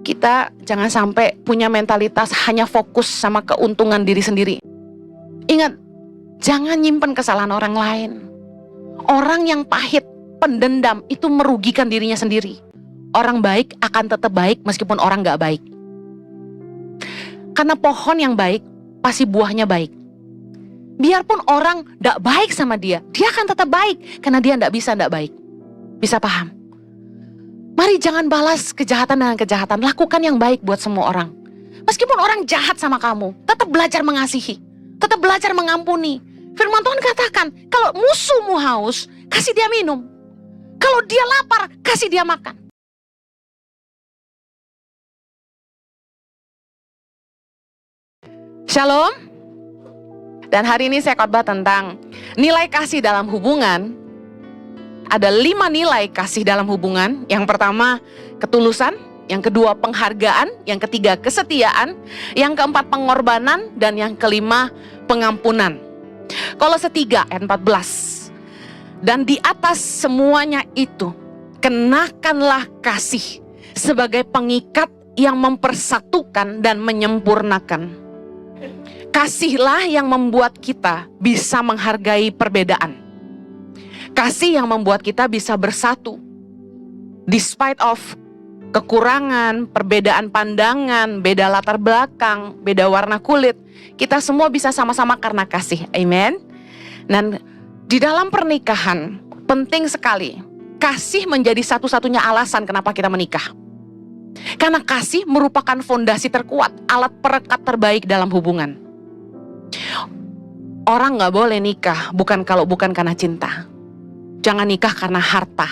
kita jangan sampai punya mentalitas hanya fokus sama keuntungan diri sendiri. Ingat, jangan nyimpen kesalahan orang lain. Orang yang pahit, pendendam itu merugikan dirinya sendiri. Orang baik akan tetap baik meskipun orang gak baik. Karena pohon yang baik pasti buahnya baik. Biarpun orang gak baik sama dia, dia akan tetap baik karena dia gak bisa gak baik. Bisa paham? Mari jangan balas kejahatan dengan kejahatan. Lakukan yang baik buat semua orang. Meskipun orang jahat sama kamu, tetap belajar mengasihi. Tetap belajar mengampuni. Firman Tuhan katakan, kalau musuhmu haus, kasih dia minum. Kalau dia lapar, kasih dia makan. Shalom. Dan hari ini saya khotbah tentang nilai kasih dalam hubungan. Ada 5 nilai kasih dalam hubungan. Yang pertama, ketulusan. Yang kedua, penghargaan. Yang ketiga, kesetiaan. Yang keempat, pengorbanan. Dan yang kelima, pengampunan. Kolose 3 ayat 14. Dan di atas semuanya itu, kenakanlah kasih sebagai pengikat yang mempersatukan dan menyempurnakan. Kasihlah yang membuat kita bisa menghargai perbedaan. Kasih yang membuat kita bisa bersatu. Despite of kekurangan, perbedaan pandangan, beda latar belakang, beda warna kulit, kita semua bisa sama-sama karena kasih. Amen. Dan di dalam pernikahan penting sekali kasih menjadi satu-satunya alasan kenapa kita menikah. Karena kasih merupakan fondasi terkuat, alat perekat terbaik dalam hubungan. Orang gak boleh nikah bukan karena cinta. Jangan nikah karena harta.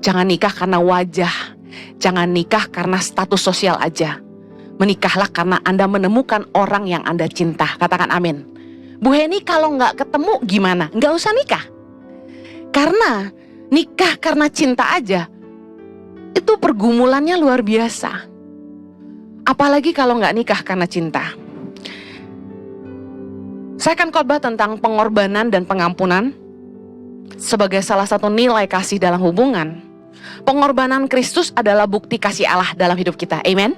Jangan nikah karena wajah. Jangan nikah karena status sosial aja. Menikahlah karena Anda menemukan orang yang Anda cinta. Katakan amin. Bu Heni, kalau gak ketemu gimana? Gak usah nikah. Karena nikah karena cinta aja, itu pergumulannya luar biasa. Apalagi kalau gak nikah karena cinta. Saya akan khotbah tentang pengorbanan dan pengampunan sebagai salah satu nilai kasih dalam hubungan. Pengorbanan Kristus adalah bukti kasih Allah dalam hidup kita. Amen.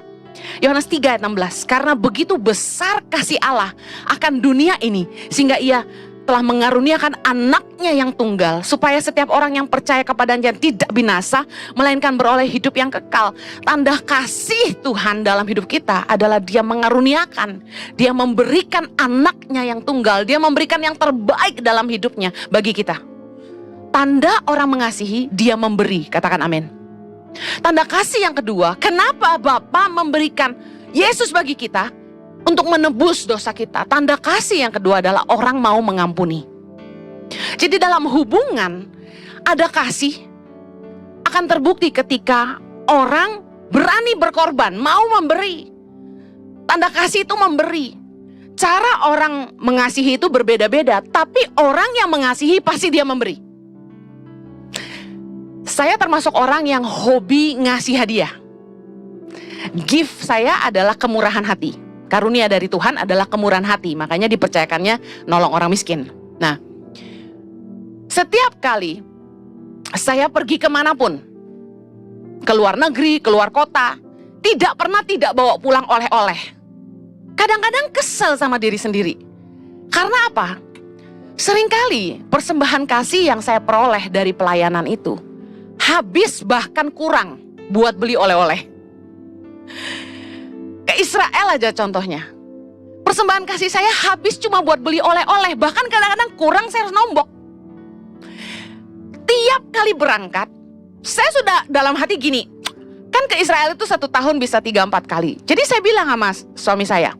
Yohanes 3 ayat 16. Karena begitu besar kasih Allah akan dunia ini, sehingga ia telah mengaruniakan anaknya yang tunggal, supaya setiap orang yang percaya kepadanya tidak binasa, melainkan beroleh hidup yang kekal. Tanda kasih Tuhan dalam hidup kita adalah Dia mengaruniakan, Dia memberikan anaknya yang tunggal, Dia memberikan yang terbaik dalam hidupnya bagi kita. Tanda orang mengasihi, Dia memberi. Katakan amin. Tanda kasih yang kedua, kenapa Bapa memberikan Yesus bagi kita? Untuk menebus dosa kita. Tanda kasih yang kedua adalah orang mau mengampuni. Jadi dalam hubungan ada kasih akan terbukti ketika orang berani berkorban, mau memberi. Tanda kasih itu memberi. Cara orang mengasihi itu berbeda-beda, tapi orang yang mengasihi pasti dia memberi. Saya termasuk orang yang hobi ngasih hadiah. Gift saya adalah kemurahan hati. Karunia dari Tuhan adalah kemurahan hati, makanya dipercayakannya nolong orang miskin. Nah, setiap kali saya pergi kemanapun, ke luar negeri, keluar kota, tidak pernah tidak bawa pulang oleh-oleh. Kadang-kadang kesel sama diri sendiri. Karena apa? Seringkali persembahan kasih yang saya peroleh dari pelayanan itu habis bahkan kurang buat beli oleh-oleh. Ke Israel aja contohnya. Persembahan kasih saya habis cuma buat beli oleh-oleh. Bahkan kadang-kadang kurang, saya harus nombok. Tiap kali berangkat, saya sudah dalam hati gini. Kan ke Israel itu 1 tahun bisa 3-4 kali. Jadi saya bilang sama suami saya,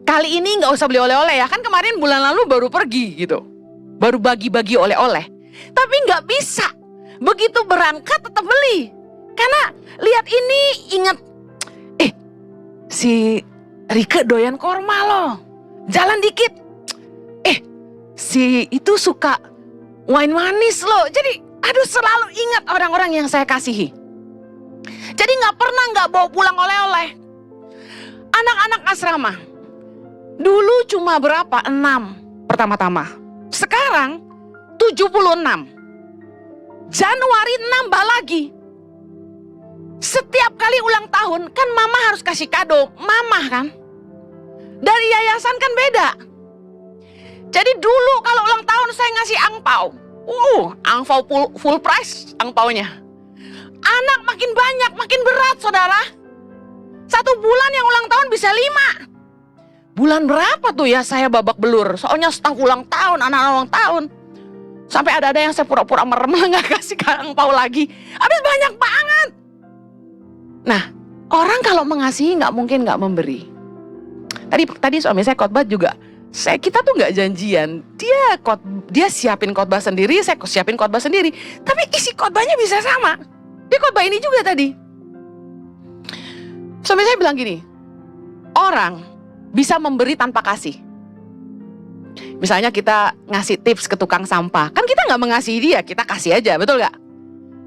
kali ini gak usah beli oleh-oleh ya. Kan kemarin bulan lalu baru pergi gitu. Baru bagi-bagi oleh-oleh. Tapi gak bisa. Begitu berangkat tetap beli. Karena lihat ini ingat, si Rike doyan korma loh. Jalan dikit, si itu suka wine manis loh. Jadi aduh, selalu ingat orang-orang yang saya kasihi. Jadi gak pernah gak bawa pulang oleh-oleh. Anak-anak asrama dulu cuma berapa? 6 pertama-tama. Sekarang 76. Januari nambah lagi. Setiap kali ulang tahun kan mama harus kasih kado, mama kan. Dari yayasan kan beda. Jadi dulu kalau ulang tahun saya ngasih angpau. Angpau full price angpaunya. Anak makin banyak, makin berat saudara. 1 bulan yang ulang tahun bisa 5. Bulan berapa tuh ya saya babak belur. Soalnya staf ulang tahun, anak-anak ulang tahun. Sampai ada yang saya pura-pura merem gak kasih angpau lagi. Habis banyak banget. Nah, orang kalau mengasihi gak mungkin gak memberi. Tadi suami saya khotbah juga. Kita tuh gak janjian. Dia siapin khotbah sendiri, saya siapin khotbah sendiri. Tapi isi khotbahnya bisa sama. Di khotbah ini juga tadi. Suami saya bilang gini, orang bisa memberi tanpa kasih. Misalnya kita ngasih tips ke tukang sampah, kan kita gak mengasihi dia, kita kasih aja, betul gak?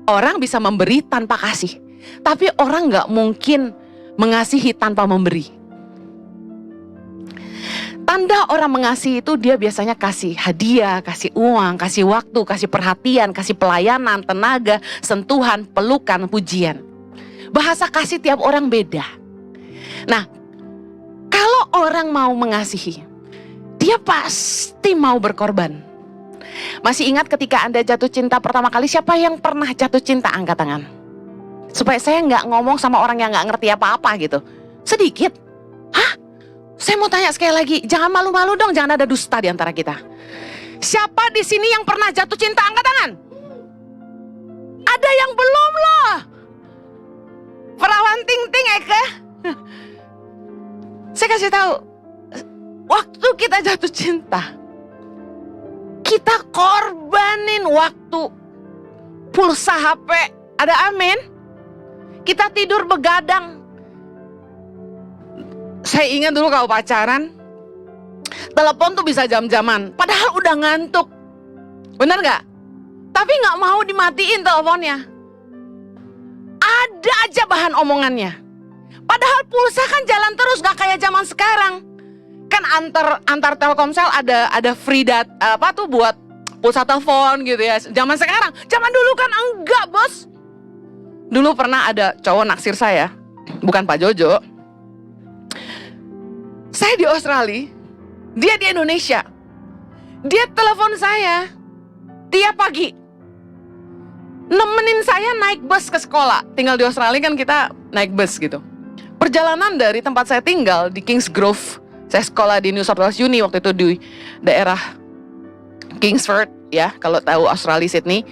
Orang bisa memberi tanpa kasih, tapi orang gak mungkin mengasihi tanpa memberi. Tanda orang mengasihi itu dia biasanya kasih hadiah, kasih uang, kasih waktu, kasih perhatian, kasih pelayanan, tenaga, sentuhan, pelukan, pujian. Bahasa kasih tiap orang beda. Nah, kalau orang mau mengasihi, dia pasti mau berkorban. Masih ingat ketika Anda jatuh cinta pertama kali, siapa yang pernah jatuh cinta? Angkat tangan. Supaya saya nggak ngomong sama orang yang nggak ngerti apa-apa gitu. Sedikit. Hah? Saya mau tanya sekali lagi, jangan malu-malu dong, jangan ada dusta di antara kita. Siapa di sini yang pernah jatuh cinta? Angkat tangan. Ada yang belum loh. Perawan ting-ting Eka. Saya kasih tahu, waktu kita jatuh cinta, kita korbanin waktu, pulsa HP, ada amin. Kita tidur begadang. Saya ingat dulu kalau pacaran, telepon tuh bisa jam-jaman, padahal udah ngantuk. Benar gak? Tapi gak mau dimatiin teleponnya. Ada aja bahan omongannya. Padahal pulsa kan jalan terus, gak kayak zaman sekarang. Kan antar Telkomsel ada free data apa tuh buat pulsa telepon gitu ya. Zaman sekarang, zaman dulu kan enggak, bos. Dulu pernah ada cowok naksir saya, bukan Pak Jojo. Saya di Australia, dia di Indonesia. Dia telepon saya tiap pagi, nemenin saya naik bus ke sekolah. Tinggal di Australia kan kita naik bus gitu. Perjalanan dari tempat saya tinggal di Kings Grove, saya sekolah di New South Wales Uni waktu itu di daerah Kingsford ya, kalau tahu Australia Sydney,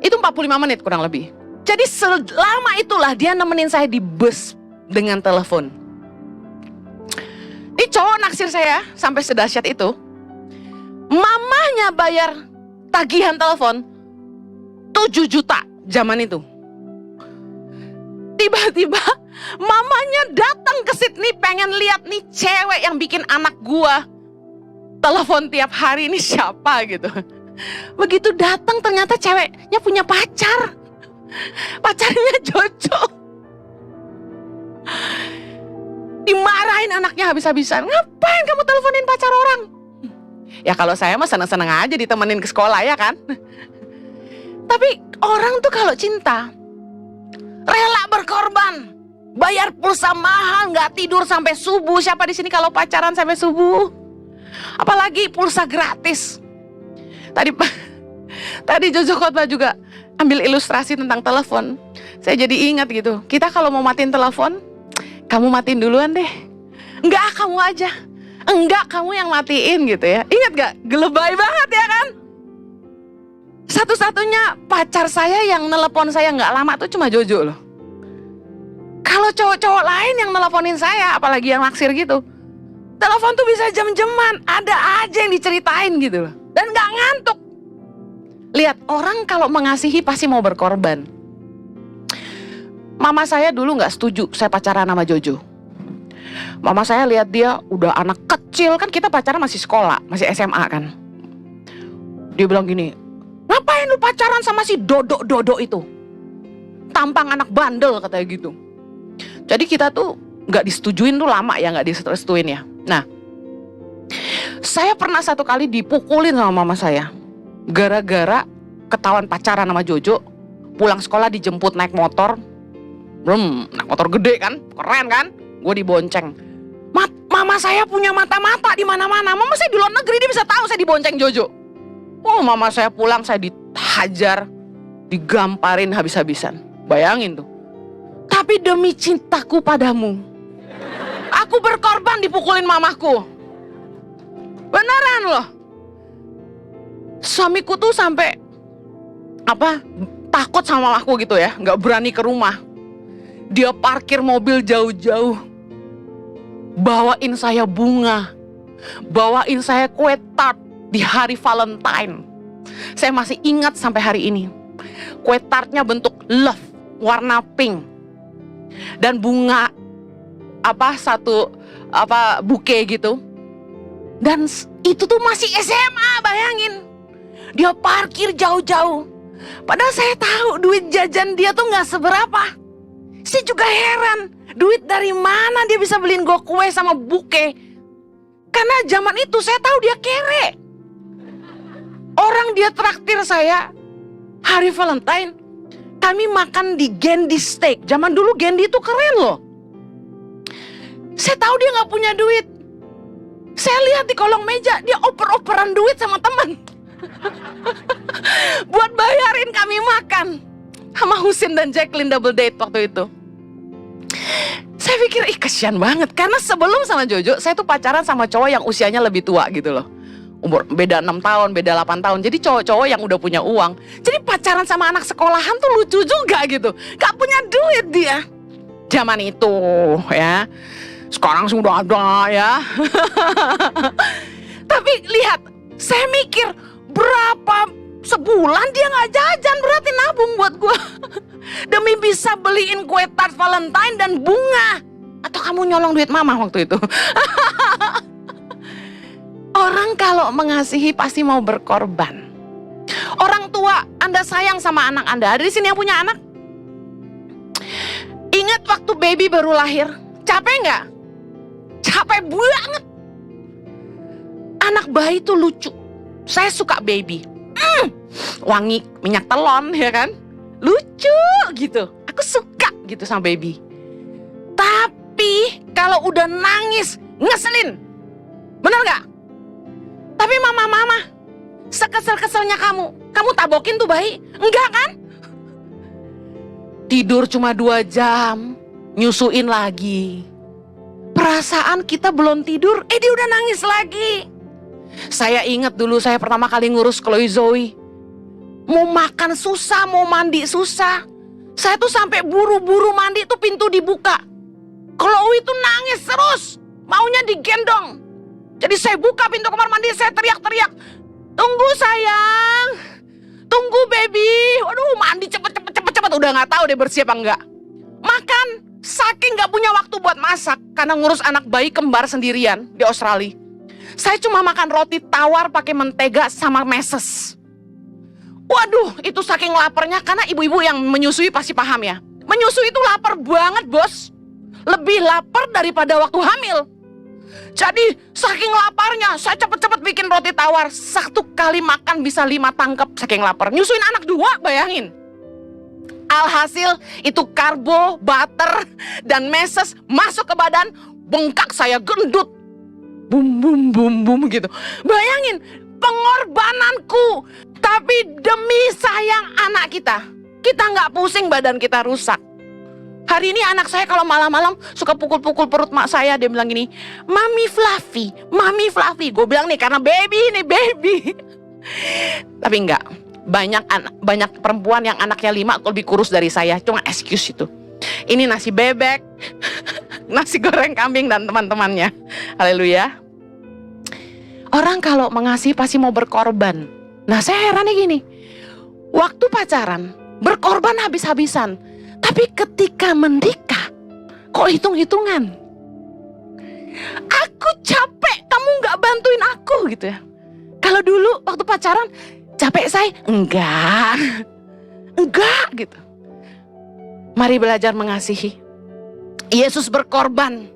itu 45 menit kurang lebih. Jadi selama itulah dia nemenin saya di bus dengan telepon. Ini cowok naksir saya sampai sedahsyat itu. Mamanya bayar tagihan telepon 7 juta zaman itu. Tiba-tiba mamanya datang ke Sydney pengen lihat nih cewek yang bikin anak gua telepon tiap hari, ini siapa gitu. Begitu datang ternyata ceweknya punya pacar. Pacarnya Jojo. Dimarahin anaknya habis-habisan. Ngapain kamu teleponin pacar orang? Ya kalau saya mah seneng-seneng aja ditemenin ke sekolah ya kan. Tapi orang tuh kalau cinta rela berkorban, bayar pulsa mahal, nggak tidur sampai subuh. Siapa di sini kalau pacaran sampai subuh? Apalagi pulsa gratis. Tadi Jojo khotbah juga ambil ilustrasi tentang telepon. Saya jadi ingat gitu. Kita kalau mau matiin telepon, kamu matiin duluan deh. Enggak, kamu aja. Enggak, kamu yang matiin gitu ya. Ingat gak? Gelebay banget ya kan? Satu-satunya pacar saya yang nelepon saya gak lama tuh cuma Jojo loh. Kalau cowok-cowok lain yang neleponin saya, apalagi yang naksir gitu, telepon tuh bisa jam-jaman, ada aja yang diceritain gitu loh. Dan gak ngantuk. Lihat, orang kalau mengasihi pasti mau berkorban. Mama saya dulu gak setuju saya pacaran sama Jojo. Mama saya lihat dia udah anak kecil, kan kita pacaran masih sekolah, masih SMA kan. Dia bilang gini, ngapain lu pacaran sama si Dodo itu? Tampang anak bandel katanya gitu. Jadi kita tuh gak disetujuin tuh lama ya, gak disetujuin ya. Nah, saya pernah satu kali dipukulin sama mama saya. Gara-gara ketahuan pacaran sama Jojo, pulang sekolah dijemput naik motor. Naik motor gede kan, keren kan. Gue dibonceng. Mama saya punya mata-mata di mana-mana. Mama saya di luar negeri, dia bisa tahu saya dibonceng Jojo. Oh, mama saya pulang, saya dihajar, digamparin habis-habisan. Bayangin tuh. Tapi demi cintaku padamu, aku berkorban dipukulin mamaku. Beneran loh. Suamiku tuh sampai takut sama mamaku gitu ya, nggak berani ke rumah. Dia parkir mobil jauh-jauh, bawain saya bunga, bawain saya kue tart di hari Valentine. Saya masih ingat sampai hari ini. Kue tartnya bentuk love, warna pink, dan bunga buke gitu. Dan itu tuh masih SMA, bayangin. Dia parkir jauh-jauh. Padahal saya tahu duit jajan dia tuh gak seberapa. Saya juga heran, duit dari mana dia bisa beliin gue kue sama buke. Karena zaman itu saya tahu dia kere. Orang dia traktir saya hari Valentine, kami makan di Gendy Steak. Zaman dulu Gendy itu keren loh. Saya tahu dia gak punya duit. Saya lihat di kolong meja, dia oper-operan duit sama teman. Buat bayarin kami makan. Sama Husin dan Jacqueline double date waktu itu. Saya pikir, kasihan banget. Karena sebelum sama Jojo, saya tuh pacaran sama cowok yang usianya lebih tua gitu loh. Umur beda 6 tahun, beda 8 tahun. Jadi cowok-cowok yang udah punya uang. Jadi pacaran sama anak sekolahan tuh lucu juga gitu. Gak punya duit dia. Zaman itu ya. Sekarang sudah ada ya. Tapi lihat, saya mikir berapa sebulan dia gak jajan, berarti nabung buat gue. Demi bisa beliin kue tart Valentine dan bunga. Atau kamu nyolong duit mama waktu itu? Orang kalau mengasihi pasti mau berkorban. Orang tua, Anda sayang sama anak Anda. Ada di sini yang punya anak? Ingat waktu baby baru lahir, capek nggak? Capek banget. Anak bayi tuh lucu. Saya suka baby. Wangi minyak telon ya kan? Lucu gitu. Aku suka gitu sama baby. Tapi kalau udah nangis, ngeselin. Bener gak? Tapi mama, sekesel-keselnya kamu tabokin tuh bayi? Enggak kan? Tidur cuma 2 jam, nyusuin lagi. Perasaan kita belum tidur, dia udah nangis lagi. Saya ingat dulu saya pertama kali ngurus Chloe Zoe. Mau makan susah, mau mandi susah. Saya tuh sampai buru-buru mandi tuh pintu dibuka. Chloe tuh nangis terus, maunya digendong. Jadi saya buka pintu kamar mandi, saya teriak-teriak. Tunggu sayang, tunggu baby. Waduh, mandi cepet. Udah gak tahu dia bersih apa enggak. Makan, saking gak punya waktu buat masak. Karena ngurus anak bayi kembar sendirian di Australia. Saya cuma makan roti tawar pakai mentega sama meses. Waduh, itu saking laparnya. Karena ibu-ibu yang menyusui pasti paham ya. Menyusui itu lapar banget bos. Lebih lapar daripada waktu hamil. Jadi saking laparnya, saya cepet-cepet bikin roti tawar. 1 kali makan bisa 5 tangkep saking lapar. Nyusuin anak 2, bayangin. Alhasil itu karbo, butter, dan meses masuk ke badan. Bengkak saya gendut. Bum bum bum bum gitu. Bayangin pengorbananku. Tapi demi sayang anak kita. Kita gak pusing badan kita rusak. Hari ini anak saya kalau malam-malam suka pukul-pukul perut mak saya. Dia bilang gini, Mami Fluffy, Mami Fluffy. Gue bilang nih karena baby nih, baby. Tapi enggak, banyak perempuan yang anaknya 5 lebih kurus dari saya. Cuma excuse itu. Ini nasi bebek, nasi goreng kambing dan teman-temannya. Haleluya. Orang kalau mengasihi pasti mau berkorban. Nah saya herannya gini, waktu pacaran berkorban habis-habisan. Tapi ketika menikah, kok hitung-hitungan? Aku capek, kamu gak bantuin aku gitu ya. Kalau dulu waktu pacaran, capek saya? Enggak gitu. Mari belajar mengasihi. Yesus berkorban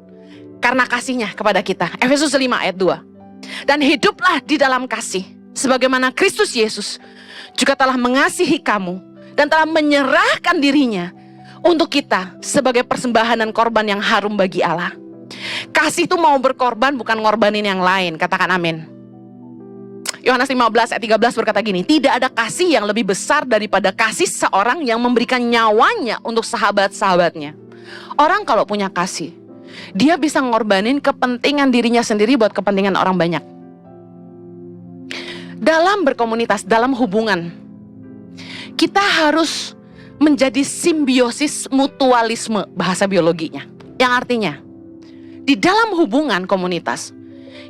karena kasihnya kepada kita. Efesus 5 ayat 2. Dan hiduplah di dalam kasih, sebagaimana Kristus Yesus juga telah mengasihi kamu dan telah menyerahkan dirinya untuk kita sebagai persembahan dan korban yang harum bagi Allah. Kasih itu mau berkorban, bukan ngorbanin yang lain. Katakan amin. Yohanes 15 ayat 13 berkata gini, tidak ada kasih yang lebih besar daripada kasih seorang yang memberikan nyawanya untuk sahabat-sahabatnya. Orang kalau punya kasih, dia bisa ngorbanin kepentingan dirinya sendiri buat kepentingan orang banyak. Dalam berkomunitas, dalam hubungan, kita harus menjadi simbiosis mutualisme, bahasa biologinya. Yang artinya, di dalam hubungan komunitas,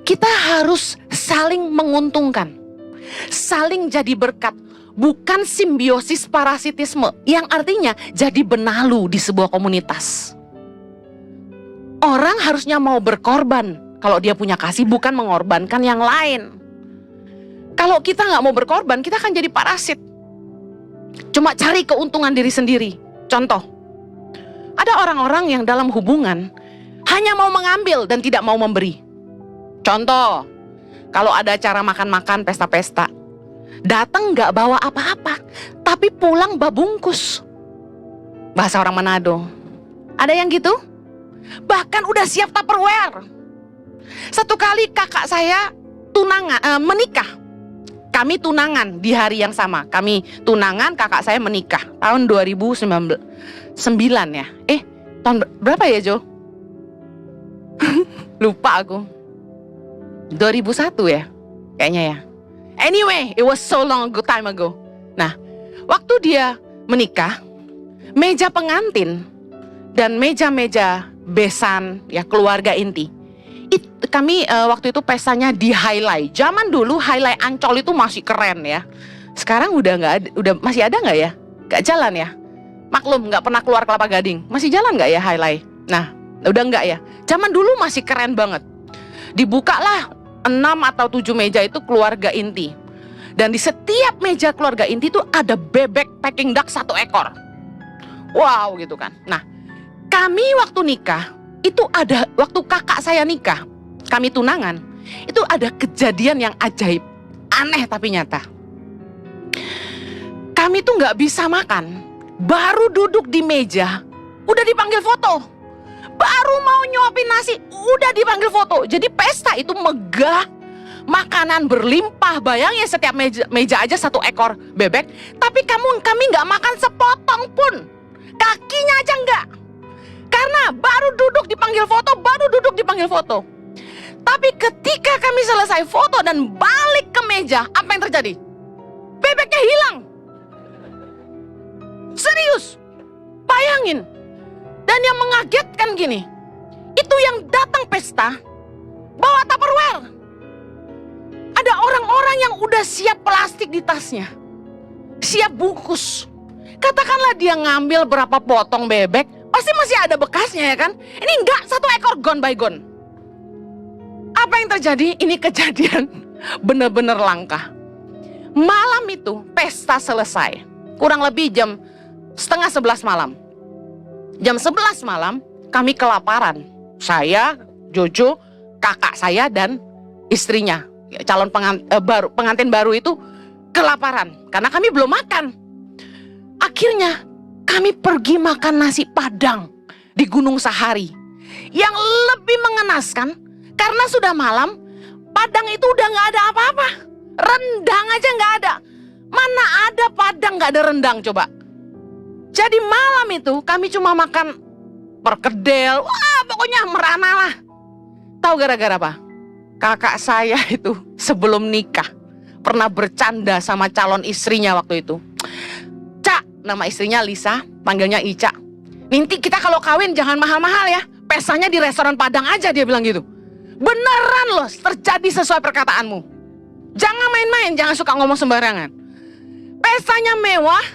kita harus saling menguntungkan, saling jadi berkat, bukan simbiosis parasitisme, yang artinya jadi benalu di sebuah komunitas. Orang harusnya mau berkorban kalau dia punya kasih, bukan mengorbankan yang lain. Kalau kita nggak mau berkorban, kita akan jadi parasit, cuma cari keuntungan diri sendiri. Contoh, ada orang-orang yang dalam hubungan hanya mau mengambil dan tidak mau memberi. Contoh, kalau ada acara makan-makan, pesta-pesta, datang gak bawa apa-apa, tapi pulang babungkus. Bahasa orang Manado. Ada yang gitu? Bahkan udah siap Tupperware. Satu kali kakak saya menikah. Kami tunangan di hari yang sama. Kami tunangan, kakak saya menikah. Tahun 2009 ya. Tahun berapa ya Jo? Lupa aku. 2001 ya, kayaknya ya. Anyway, it was so long time ago. Nah, waktu dia menikah, meja pengantin dan meja-meja besan ya keluarga inti. Kami waktu itu pestanya di highlight. Zaman dulu highlight Ancol itu masih keren ya. Sekarang udah nggak ada, masih ada nggak ya? Nggak jalan ya. Maklum nggak pernah keluar Kelapa Gading. Masih jalan nggak ya highlight? Nah, udah nggak ya. Zaman dulu masih keren banget. Dibukalah 6 atau 7 meja itu keluarga inti. Dan di setiap meja keluarga inti itu ada bebek Peking duck 1 ekor. Wow gitu kan. Nah, kami waktu nikah, itu ada, waktu kakak saya nikah, kami tunangan, itu ada kejadian yang ajaib. Aneh tapi nyata. Kami tuh gak bisa makan. Baru duduk di meja, udah dipanggil foto. Baru mau nyuapin nasi, udah dipanggil foto. Jadi pesta itu megah, makanan berlimpah. Bayangin setiap meja aja 1 ekor bebek. Tapi kami nggak makan sepotong pun, kakinya aja nggak. Karena baru duduk dipanggil foto, Tapi ketika kami selesai foto dan balik ke meja, apa yang terjadi? Bebeknya hilang. Serius, bayangin. Dan yang mengagetkan gini, itu yang datang pesta bawa Tupperware. Ada orang-orang yang udah siap plastik di tasnya, siap bungkus. Katakanlah dia ngambil berapa potong bebek, pasti masih ada bekasnya ya kan. Ini enggak, 1 ekor gone by gone. Apa yang terjadi? Ini kejadian benar-benar langka. Malam itu pesta selesai, kurang lebih jam 10:30 malam. Jam 11 malam kami kelaparan. Saya, Jojo, kakak saya dan istrinya, calon pengantin baru itu kelaparan karena kami belum makan. Akhirnya kami pergi makan nasi Padang di Gunung Sahari. Yang lebih mengenaskan karena sudah malam, Padang itu udah gak ada apa-apa. Rendang aja gak ada. Mana ada Padang gak ada rendang coba. Jadi malam itu kami cuma makan perkedel, wah pokoknya merana lah. Tahu gara-gara apa? Kakak saya itu sebelum nikah pernah bercanda sama calon istrinya waktu itu. Cak, nama istrinya Lisa, panggilnya Ica. Nanti kita kalau kawin jangan mahal-mahal ya, pestanya di restoran Padang aja, dia bilang gitu. Beneran loh, terjadi sesuai perkataanmu. Jangan main-main, jangan suka ngomong sembarangan. Pestanya mewah,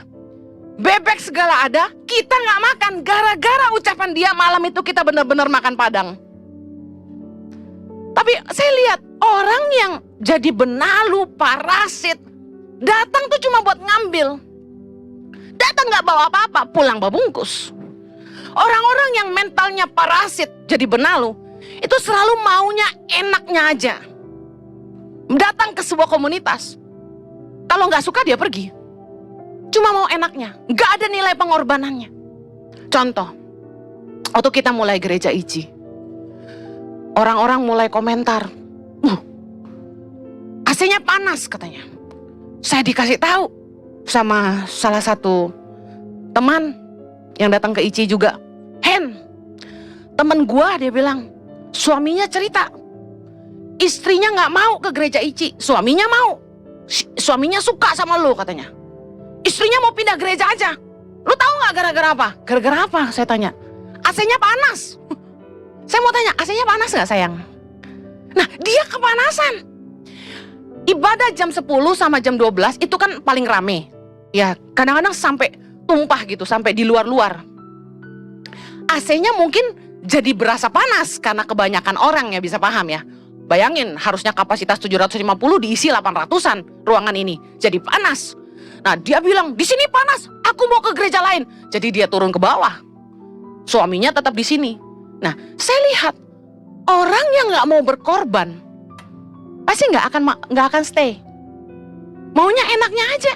bebek segala ada, kita gak makan. Gara-gara ucapan dia malam itu kita benar-benar makan Padang. Tapi saya lihat orang yang jadi benalu, parasit, datang tuh cuma buat ngambil. Datang gak bawa apa-apa, pulang babungkus. Orang-orang yang mentalnya parasit, jadi benalu, itu selalu maunya enaknya aja. Datang ke sebuah komunitas, kalau gak suka dia pergi. Cuma mau enaknya, gak ada nilai pengorbanannya. Contoh, waktu kita mulai gereja ICI, orang-orang mulai komentar, AC-nya panas katanya. Saya dikasih tahu sama salah satu teman yang datang ke ICI juga, temen gua dia bilang, suaminya cerita, istrinya nggak mau ke gereja ICI, suaminya mau, suaminya suka sama lo katanya, istrinya mau pindah gereja aja. Lu tahu nggak gara-gara apa? Gara-gara apa? Saya tanya. AC-nya panas. Saya mau tanya, AC-nya panas nggak sayang? Nah, dia kepanasan. Ibadah jam 10 sama jam 12 itu kan paling rame. Ya, kadang-kadang sampai tumpah gitu, sampai di luar-luar. AC-nya mungkin jadi berasa panas karena kebanyakan orang ya, bisa paham ya. Bayangin, harusnya kapasitas 750 diisi 800-an ruangan ini. Jadi panas. Nah, dia bilang, di sini panas, aku mau ke gereja lain. Jadi dia turun ke bawah. Suaminya tetap di sini. Nah, saya lihat orang yang nggak mau berkorban pasti nggak akan stay. Maunya enaknya aja.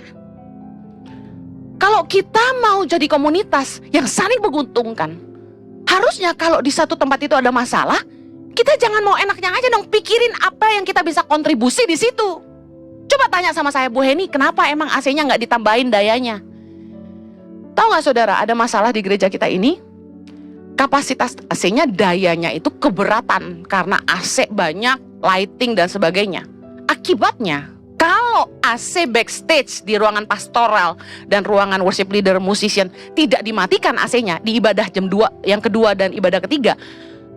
Kalau kita mau jadi komunitas yang saling menguntungkan, harusnya kalau di satu tempat itu ada masalah, kita jangan mau enaknya aja dong. Pikirin apa yang kita bisa kontribusi di situ. Coba tanya sama saya, Bu Heni, kenapa emang AC-nya nggak ditambahin dayanya? Tahu nggak saudara, ada masalah di gereja kita ini. Kapasitas AC-nya, dayanya itu keberatan karena AC banyak, lighting dan sebagainya. Akibatnya, kalau AC backstage di ruangan pastoral dan ruangan worship leader, musician tidak dimatikan AC-nya di ibadah jam 2, yang kedua dan ibadah ketiga,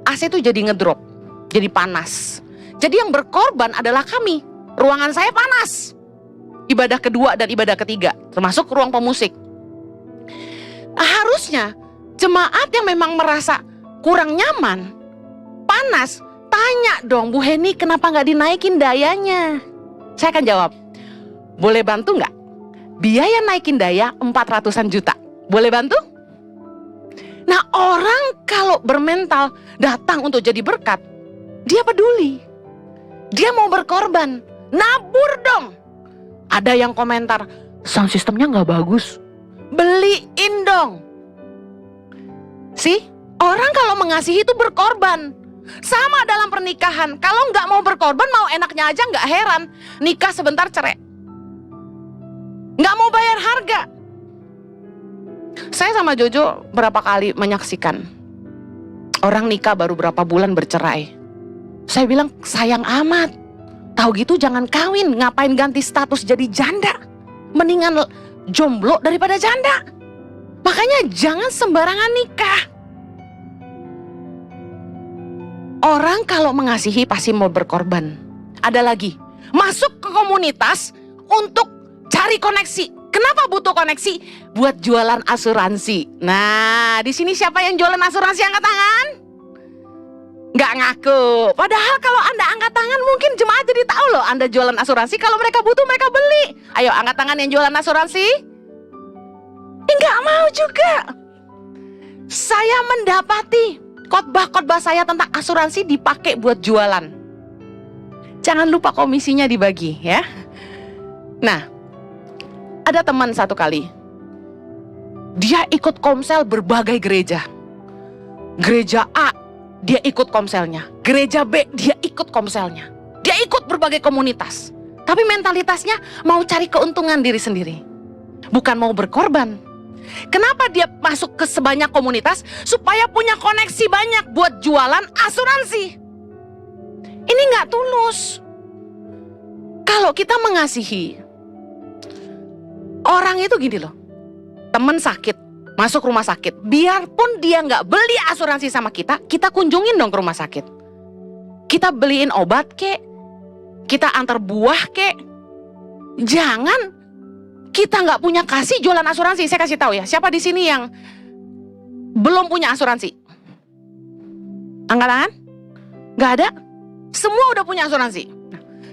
AC itu jadi ngedrop, jadi panas. Jadi yang berkorban adalah kami. Ruangan saya panas. Ibadah kedua dan ibadah ketiga, termasuk ruang pemusik. Nah, harusnya jemaat yang memang merasa kurang nyaman, panas, tanya dong, Bu Heni kenapa nggak dinaikin dayanya? Saya akan jawab, boleh bantu nggak? Biaya naikin daya 400-an juta, boleh bantu? Nah, orang kalau bermental datang untuk jadi berkat, dia peduli, dia mau berkorban, nabur dong. Ada yang komentar, sound systemnya nggak bagus, beliin dong. Sih, orang kalau mengasihi itu berkorban. Sama dalam pernikahan, kalau nggak mau berkorban, mau enaknya aja nggak heran. Nikah sebentar cerai, nggak mau bayar harga. Saya sama Jojo berapa kali menyaksikan orang nikah baru berapa bulan bercerai. Saya bilang, sayang amat, tahu gitu jangan kawin, ngapain ganti status jadi janda, mendingan jomblo daripada janda. Makanya jangan sembarangan nikah. Orang kalau mengasihi pasti mau berkorban. Ada lagi, masuk ke komunitas untuk cari koneksi. Kenapa butuh koneksi? Buat jualan asuransi. Nah, di sini siapa yang jualan asuransi, angkat tangan? Nggak ngaku. Padahal kalau Anda angkat tangan, mungkin jemaat jadi tahu loh Anda jualan asuransi. Kalau mereka butuh, mereka beli. Ayo angkat tangan yang jualan asuransi. Nggak mau juga. Saya mendapati khotbah-khotbah saya tentang asuransi dipakai buat jualan. Jangan lupa komisinya dibagi ya. Nah, ada teman satu kali, dia ikut komsel berbagai gereja. Gereja A, dia ikut komselnya. Gereja B, dia ikut komselnya. Dia ikut berbagai komunitas. Tapi mentalitasnya mau cari keuntungan diri sendiri, bukan mau berkorban. Kenapa dia masuk ke sebanyak komunitas? Supaya punya koneksi banyak buat jualan asuransi. Ini nggak tulus. Kalau kita mengasihi, orang itu gini loh, teman sakit, masuk rumah sakit, biarpun dia nggak beli asuransi sama kita, kita kunjungin dong ke rumah sakit. Kita beliin obat kek, kita antar buah kek. Jangan kita nggak punya kasih jualan asuransi. Saya kasih tahu ya, siapa di sini yang belum punya asuransi? Angkat tangan? Nggak ada? Semua udah punya asuransi.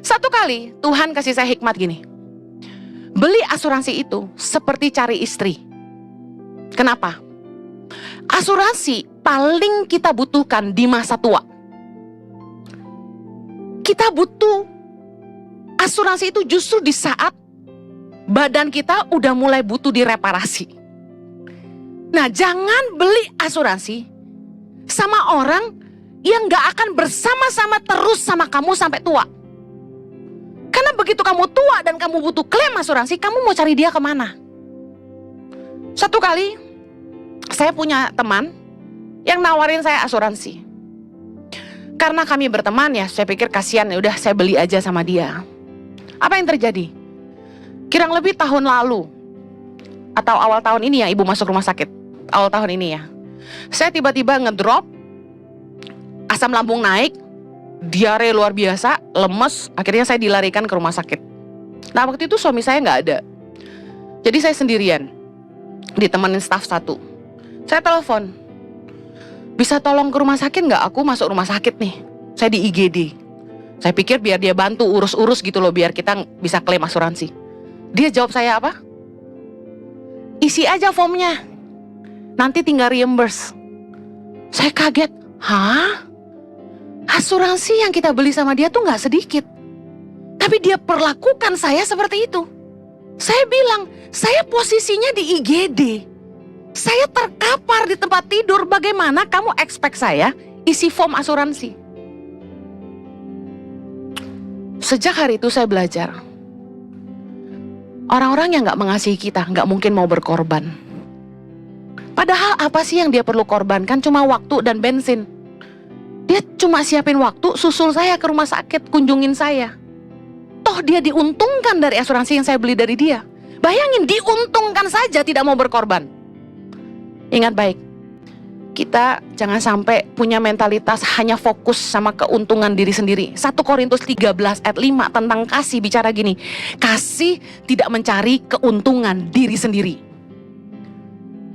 Satu kali Tuhan kasih saya hikmat gini, beli asuransi itu seperti cari istri. Kenapa? Asuransi paling kita butuhkan di masa tua. Kita butuh asuransi itu justru di saat badan kita udah mulai butuh direparasi. Nah, jangan beli asuransi sama orang yang gak akan bersama-sama terus sama kamu sampai tua. Karena begitu kamu tua dan kamu butuh klaim asuransi, kamu mau cari dia kemana? Satu kali, saya punya teman yang nawarin saya asuransi. Karena kami berteman ya, saya pikir kasihan, ya udah saya beli aja sama dia. Apa yang terjadi? Kurang lebih tahun lalu, atau awal tahun ini ya, ibu masuk rumah sakit. Awal tahun ini ya, saya tiba-tiba ngedrop, asam lambung naik, diare luar biasa, lemes, akhirnya saya dilarikan ke rumah sakit. Nah waktu itu suami saya nggak ada, jadi saya sendirian, ditemenin staf satu. Saya telepon, bisa tolong ke rumah sakit nggak? Aku masuk rumah sakit nih, saya di IGD. Saya pikir biar dia bantu urus-urus gitu loh, biar kita bisa klaim asuransi. Dia jawab saya apa? Isi aja formnya, nanti tinggal reimburse. Saya kaget, hah? Asuransi yang kita beli sama dia tuh gak sedikit, tapi dia perlakukan saya seperti itu. Saya bilang, saya posisinya di IGD, saya terkapar di tempat tidur, bagaimana kamu expect saya isi form asuransi? Sejak hari itu saya belajar, orang-orang yang gak mengasihi kita gak mungkin mau berkorban. Padahal apa sih yang dia perlu korbankan? Cuma waktu dan bensin. Dia cuma siapin waktu, susul saya ke rumah sakit, kunjungin saya. Toh dia diuntungkan dari asuransi yang saya beli dari dia. Bayangin, diuntungkan saja tidak mau berkorban. Ingat baik, kita jangan sampai punya mentalitas hanya fokus sama keuntungan diri sendiri. 1 Korintus 13 ayat 5 tentang kasih bicara gini, kasih tidak mencari keuntungan diri sendiri.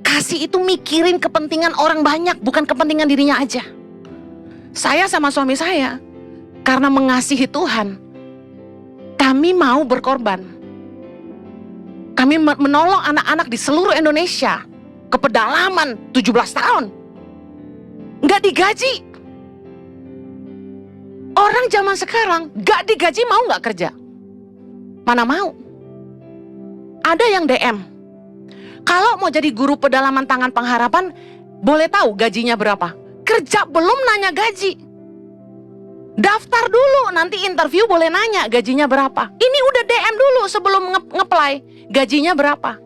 Kasih itu mikirin kepentingan orang banyak, bukan kepentingan dirinya aja. Saya sama suami saya, karena mengasihi Tuhan, kami mau berkorban. Kami menolong anak-anak di seluruh Indonesia, ke pedalaman 17 tahun. Nggak digaji. Orang zaman sekarang nggak digaji mau nggak kerja? Mana mau? Ada yang DM, kalau mau jadi guru pedalaman Tangan Pengharapan, boleh tahu gajinya berapa? Kerja belum nanya gaji. Daftar dulu, nanti interview boleh nanya gajinya berapa. Ini udah DM dulu sebelum nge-apply, gajinya berapa.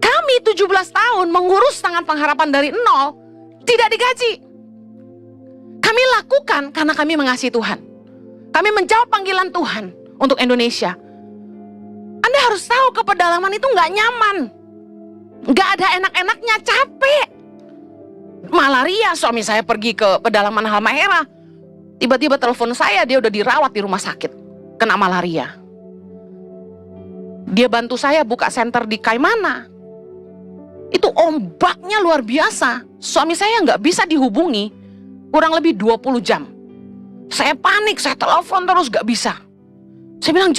Kami 17 tahun mengurus Tangan Pengharapan dari nol, tidak digaji. Kami lakukan karena kami mengasihi Tuhan. Kami menjawab panggilan Tuhan untuk Indonesia. Anda harus tahu ke pedalaman itu nggak nyaman. Gak ada enak-enaknya, capek. Malaria, suami saya pergi ke pedalaman Halmahera. Tiba-tiba telepon saya, dia udah dirawat di rumah sakit, kena malaria. Dia bantu saya buka center di Kaimana. Itu ombaknya luar biasa. Suami saya gak bisa dihubungi kurang lebih 20 jam. Saya panik, saya telepon terus gak bisa. Saya bilang,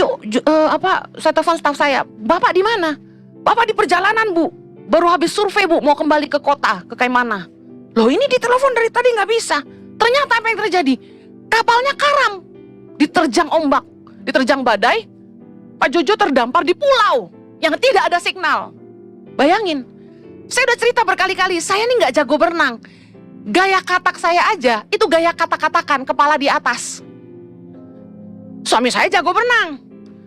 saya telepon staf saya, Bapak di mana? Bapak di perjalanan, Bu. Baru habis survei, Bu, mau kembali ke kota, ke Kaimana. Loh, ini ditelepon dari tadi nggak bisa. Ternyata apa yang terjadi? Kapalnya karam, diterjang ombak, diterjang badai. Pak Jojo terdampar di pulau yang tidak ada signal. Bayangin, saya udah cerita berkali-kali, saya ini nggak jago berenang. Gaya katak saya aja, itu gaya katak-katakan, kepala di atas. Suami saya jago berenang,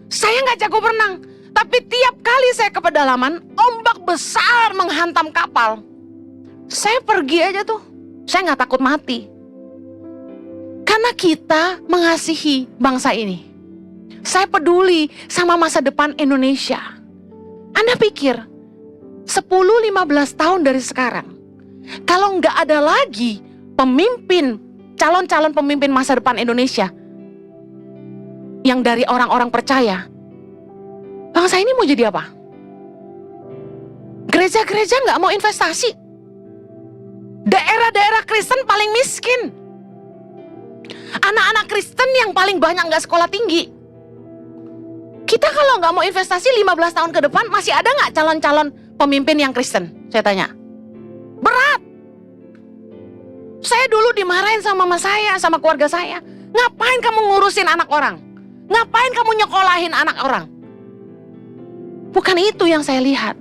saya nggak jago berenang. Tapi tiap kali saya ke pedalaman, ombak besar menghantam kapal. Saya pergi aja tuh, saya nggak takut mati. Karena kita mengasihi bangsa ini. Saya peduli sama masa depan Indonesia. Anda pikir, 10-15 tahun dari sekarang, kalau nggak ada lagi pemimpin, calon-calon pemimpin masa depan Indonesia, yang dari orang-orang percaya, bangsa ini mau jadi apa? Gereja-gereja nggak mau investasi. Daerah-daerah Kristen paling miskin. Anak-anak Kristen yang paling banyak nggak sekolah tinggi. Kita kalau nggak mau investasi 15 tahun ke depan, masih ada nggak calon-calon pemimpin yang Kristen? Saya tanya. Berat. Saya dulu dimarahin sama mama saya, sama keluarga saya. Ngapain kamu ngurusin anak orang? Ngapain kamu nyekolahin anak orang? Bukan itu yang saya lihat.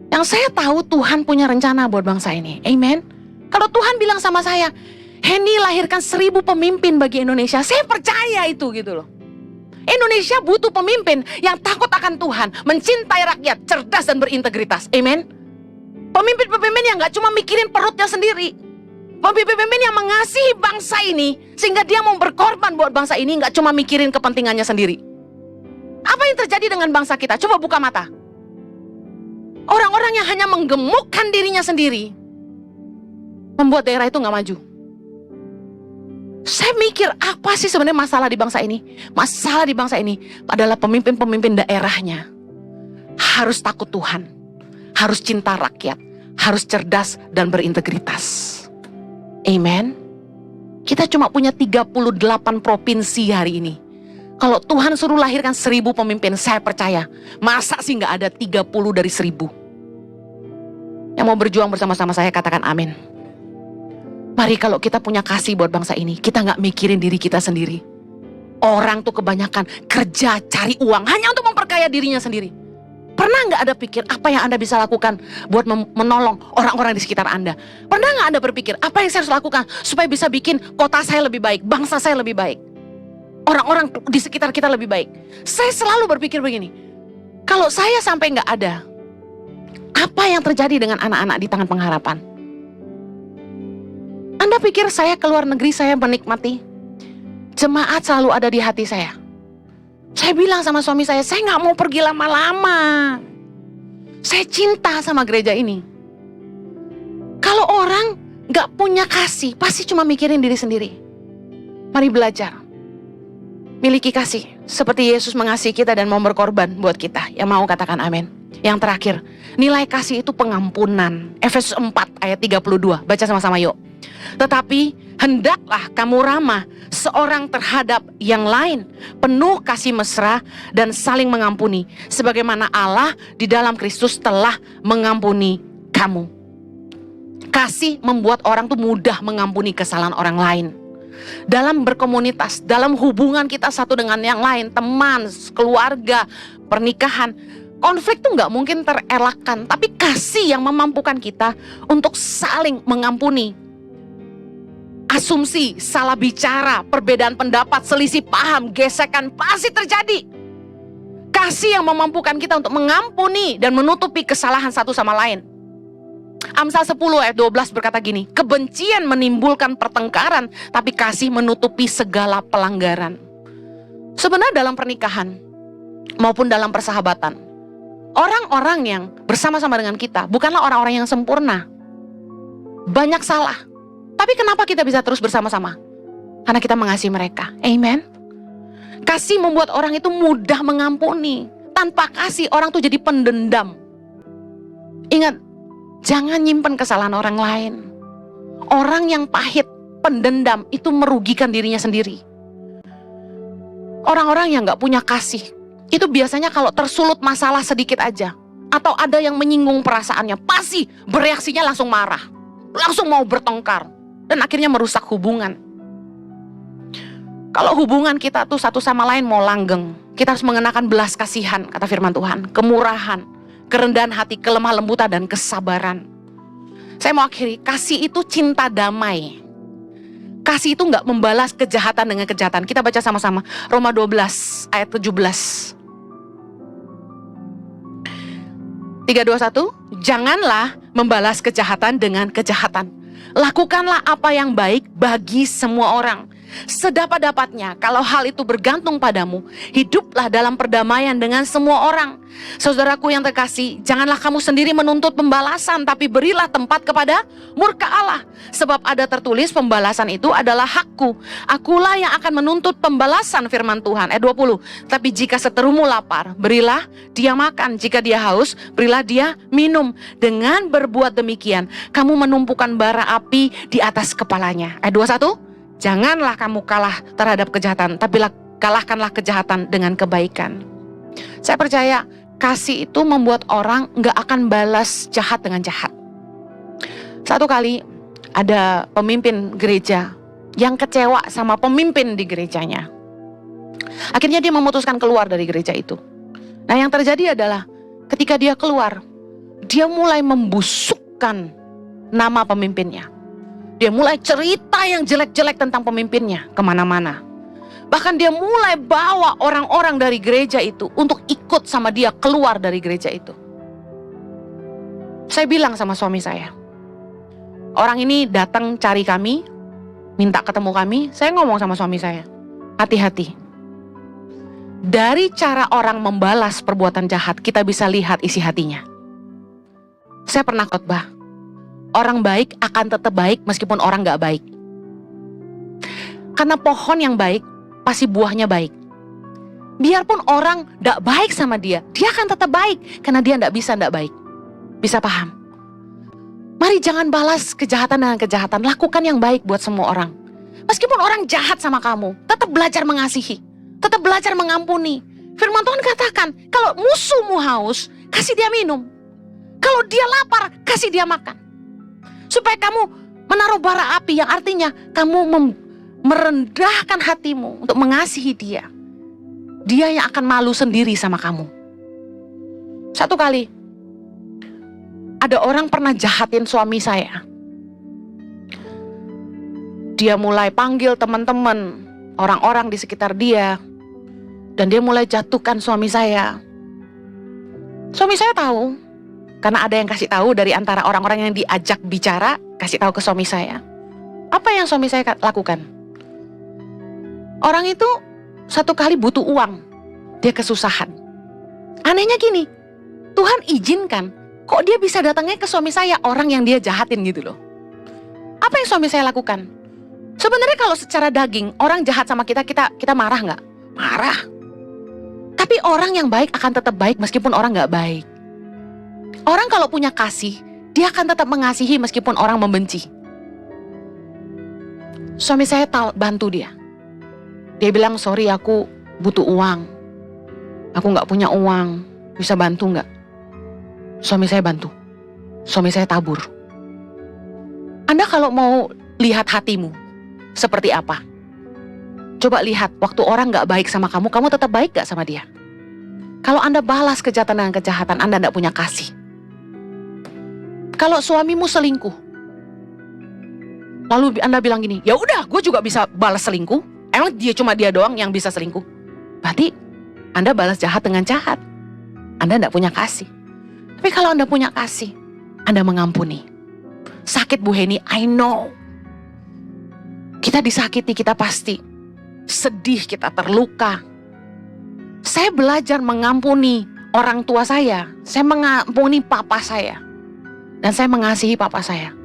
Yang saya tahu Tuhan punya rencana buat bangsa ini. Amen. Kalau Tuhan bilang sama saya, Henny lahirkan 1000 pemimpin bagi Indonesia, saya percaya itu gitu loh. Indonesia butuh pemimpin yang takut akan Tuhan, mencintai rakyat, cerdas dan berintegritas. Amen. Pemimpin-pemimpin yang gak cuma mikirin perutnya sendiri. Pemimpin-pemimpin yang mengasihi bangsa ini, sehingga dia mau berkorban buat bangsa ini, gak cuma mikirin kepentingannya sendiri. Apa yang terjadi dengan bangsa kita? Coba buka mata. Orang-orang yang hanya menggemukkan dirinya sendiri, membuat daerah itu gak maju. Saya mikir, apa sih sebenarnya masalah di bangsa ini? Masalah di bangsa ini adalah pemimpin-pemimpin daerahnya harus takut Tuhan, harus cinta rakyat, harus cerdas dan berintegritas. Amen. Kita cuma punya 38 provinsi hari ini. Kalau Tuhan suruh lahirkan 1000 pemimpin, saya percaya, masa sih gak ada 30 dari 1000? Yang mau berjuang bersama-sama saya, katakan amin. Mari kalau kita punya kasih buat bangsa ini, kita gak mikirin diri kita sendiri. Orang tuh kebanyakan kerja, cari uang, hanya untuk memperkaya dirinya sendiri. Pernah gak ada pikir apa yang Anda bisa lakukan buat menolong orang-orang di sekitar Anda? Pernah gak Anda berpikir apa yang saya harus lakukan supaya bisa bikin kota saya lebih baik, bangsa saya lebih baik, orang-orang di sekitar kita lebih baik? Saya selalu berpikir begini, kalau saya sampai gak ada, apa yang terjadi dengan anak-anak di Tangan Pengharapan? Anda pikir saya keluar negeri, saya menikmati? Jemaat selalu ada di hati saya. Saya bilang sama suami saya gak mau pergi lama-lama. Saya cinta sama gereja ini. Kalau orang gak punya kasih, pasti cuma mikirin diri sendiri. Mari belajar miliki kasih seperti Yesus mengasihi kita dan mau berkorban buat kita. Yang mau katakan amin. Yang terakhir, nilai kasih itu pengampunan. Efesus 4 ayat 32. Baca sama-sama yuk. Tetapi hendaklah kamu ramah seorang terhadap yang lain, penuh kasih mesra dan saling mengampuni, sebagaimana Allah di dalam Kristus telah mengampuni kamu. Kasih membuat orang tuh mudah mengampuni kesalahan orang lain. Dalam berkomunitas, dalam hubungan kita satu dengan yang lain, teman, keluarga, pernikahan, konflik tuh gak mungkin terelakkan. Tapi kasih yang memampukan kita untuk saling mengampuni. Asumsi, salah bicara, perbedaan pendapat, selisih paham, gesekan pasti terjadi. Kasih yang memampukan kita untuk mengampuni dan menutupi kesalahan satu sama lain. Amsal 10 ayat 12 berkata gini, kebencian menimbulkan pertengkaran, tapi kasih menutupi segala pelanggaran. Sebenarnya dalam pernikahan maupun dalam persahabatan, orang-orang yang bersama-sama dengan kita bukanlah orang-orang yang sempurna. Banyak salah. Tapi kenapa kita bisa terus bersama-sama? Karena kita mengasihi mereka. Amen. Kasih membuat orang itu mudah mengampuni. Tanpa kasih orang tuh jadi pendendam. Ingat, jangan nyimpen kesalahan orang lain. Orang yang pahit, pendendam, itu merugikan dirinya sendiri. Orang-orang yang gak punya kasih, itu biasanya kalau tersulut masalah sedikit aja, atau ada yang menyinggung perasaannya, pasti bereaksinya langsung marah, langsung mau bertengkar. Dan akhirnya merusak hubungan. Kalau hubungan kita tuh satu sama lain mau langgeng, kita harus mengenakan belas kasihan, kata firman Tuhan. Kemurahan, kerendahan hati, kelemah lembutan, dan kesabaran. Saya mau akhiri, kasih itu cinta damai. Kasih itu gak membalas kejahatan dengan kejahatan. Kita baca sama-sama, Roma 12 ayat 17. 3, 2, 1. Janganlah membalas kejahatan dengan kejahatan. Lakukanlah apa yang baik bagi semua orang, sedapat-dapatnya. Kalau hal itu bergantung padamu, hiduplah dalam perdamaian dengan semua orang. Saudaraku yang terkasih, janganlah kamu sendiri menuntut pembalasan, tapi berilah tempat kepada murka Allah. Sebab ada tertulis, pembalasan itu adalah hakku. Akulah yang akan menuntut pembalasan, firman Tuhan. Ayat 20. Tapi jika seterumu lapar, berilah dia makan. Jika dia haus, berilah dia minum. Dengan berbuat demikian, kamu menumpukan bara api di atas kepalanya. Ayat 21. Janganlah kamu kalah terhadap kejahatan, tapi kalahkanlah kejahatan dengan kebaikan. Saya percaya kasih itu membuat orang gak akan balas jahat dengan jahat. Satu kali ada pemimpin gereja yang kecewa sama pemimpin di gerejanya. Akhirnya dia memutuskan keluar dari gereja itu. Nah yang terjadi adalah ketika dia keluar, dia mulai membusukkan nama pemimpinnya. Dia mulai cerita yang jelek-jelek tentang pemimpinnya kemana-mana. Bahkan dia mulai bawa orang-orang dari gereja itu untuk ikut sama dia keluar dari gereja itu. Saya bilang sama suami saya, orang ini datang cari kami, minta ketemu kami. Saya ngomong sama suami saya, hati-hati. Dari cara orang membalas perbuatan jahat, kita bisa lihat isi hatinya. Saya pernah khotbah, orang baik akan tetap baik meskipun orang gak baik. Karena pohon yang baik, pasti buahnya baik. Biarpun orang gak baik sama dia, dia akan tetap baik. Karena dia gak bisa gak baik. Bisa paham? Mari jangan balas kejahatan dengan kejahatan. Lakukan yang baik buat semua orang. Meskipun orang jahat sama kamu, tetap belajar mengasihi. Tetap belajar mengampuni. Firman Tuhan katakan, kalau musuhmu haus, kasih dia minum. Kalau dia lapar, kasih dia makan. Supaya kamu menaruh bara api, yang artinya kamu merendahkan hatimu untuk mengasihi dia. Dia yang akan malu sendiri sama kamu. Satu kali, ada orang pernah jahatin suami saya. Dia mulai panggil teman-teman, orang-orang di sekitar dia. Dan dia mulai jatuhkan suami saya. Suami saya tahu. Karena ada yang kasih tahu dari antara orang-orang yang diajak bicara, kasih tahu ke suami saya. Apa yang suami saya lakukan? Orang itu satu kali butuh uang. Dia kesusahan. Anehnya gini, Tuhan izinkan, kok dia bisa datangnya ke suami saya, orang yang dia jahatin gitu loh. Apa yang suami saya lakukan? Sebenarnya kalau secara daging, orang jahat sama kita marah nggak? Marah. Tapi orang yang baik akan tetap baik meskipun orang nggak baik. Orang kalau punya kasih, dia akan tetap mengasihi meskipun orang membenci. Suami saya bantu dia. Dia bilang, sorry aku butuh uang. Aku gak punya uang, bisa bantu gak? Suami saya bantu. Suami saya tabur. Anda kalau mau lihat hatimu, seperti apa? Coba lihat, waktu orang gak baik sama kamu, kamu tetap baik gak sama dia? Kalau Anda balas kejahatan dengan kejahatan, Anda gak punya kasih. Kalau suamimu selingkuh, lalu Anda bilang gini, ya udah, gue juga bisa balas selingkuh. Emang cuma dia doang yang bisa selingkuh? Berarti Anda balas jahat dengan jahat. Anda tidak punya kasih. Tapi kalau Anda punya kasih, Anda mengampuni. Sakit Bu Heni, I know. Kita disakiti, kita pasti sedih, kita terluka. Saya belajar mengampuni orang tua saya. Saya mengampuni papa saya. Dan saya mengasihi papa saya.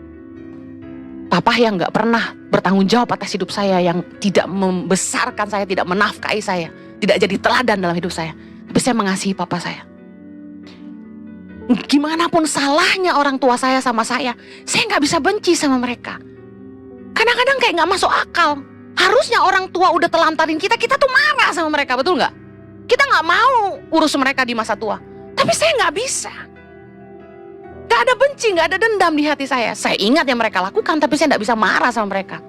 Papa yang gak pernah bertanggung jawab atas hidup saya, yang tidak membesarkan saya, tidak menafkahi saya, tidak jadi teladan dalam hidup saya. Tapi saya mengasihi papa saya. Gimana pun salahnya orang tua saya sama saya gak bisa benci sama mereka. Kadang-kadang kayak gak masuk akal. Harusnya orang tua udah telantarin kita tuh marah sama mereka, betul gak? Kita gak mau urus mereka di masa tua. Tapi saya gak bisa. Gak ada benci, gak ada dendam di hati saya. Saya ingat yang mereka lakukan, tapi saya gak bisa marah sama mereka.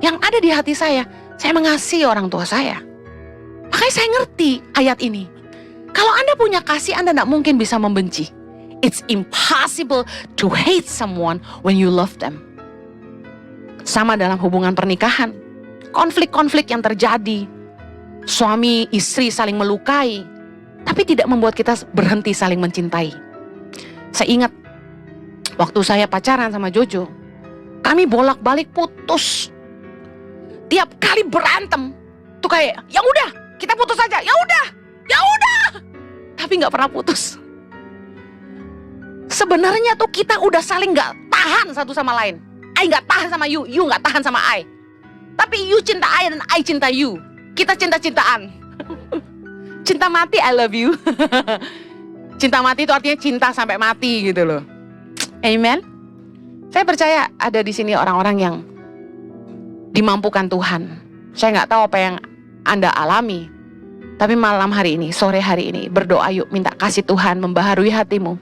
Yang ada di hati saya mengasihi orang tua saya. Makanya saya ngerti ayat ini. Kalau Anda punya kasih, Anda gak mungkin bisa membenci. It's impossible to hate someone when you love them. Sama dalam hubungan pernikahan. Konflik-konflik yang terjadi. Suami istri saling melukai, tapi tidak membuat kita berhenti saling mencintai. Saya ingat waktu saya pacaran sama Jojo, kami bolak-balik putus. Tiap kali berantem tuh kayak, ya udah, kita putus aja. Ya udah. Tapi nggak pernah putus. Sebenarnya tuh kita udah saling nggak tahan satu sama lain. I nggak tahan sama you nggak tahan sama I. Tapi you cinta I dan I cinta you. Kita cinta-cintaan. Cinta mati, I love you. Cinta mati itu artinya cinta sampai mati gitu loh. Amen. Saya percaya ada di sini orang-orang yang dimampukan Tuhan. Saya nggak tahu apa yang Anda alami. Tapi malam hari ini, sore hari ini, berdoa yuk, minta kasih Tuhan membaharui hatimu.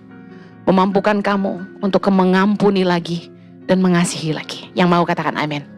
Memampukan kamu untuk mengampuni lagi dan mengasihi lagi. Yang mau katakan amin.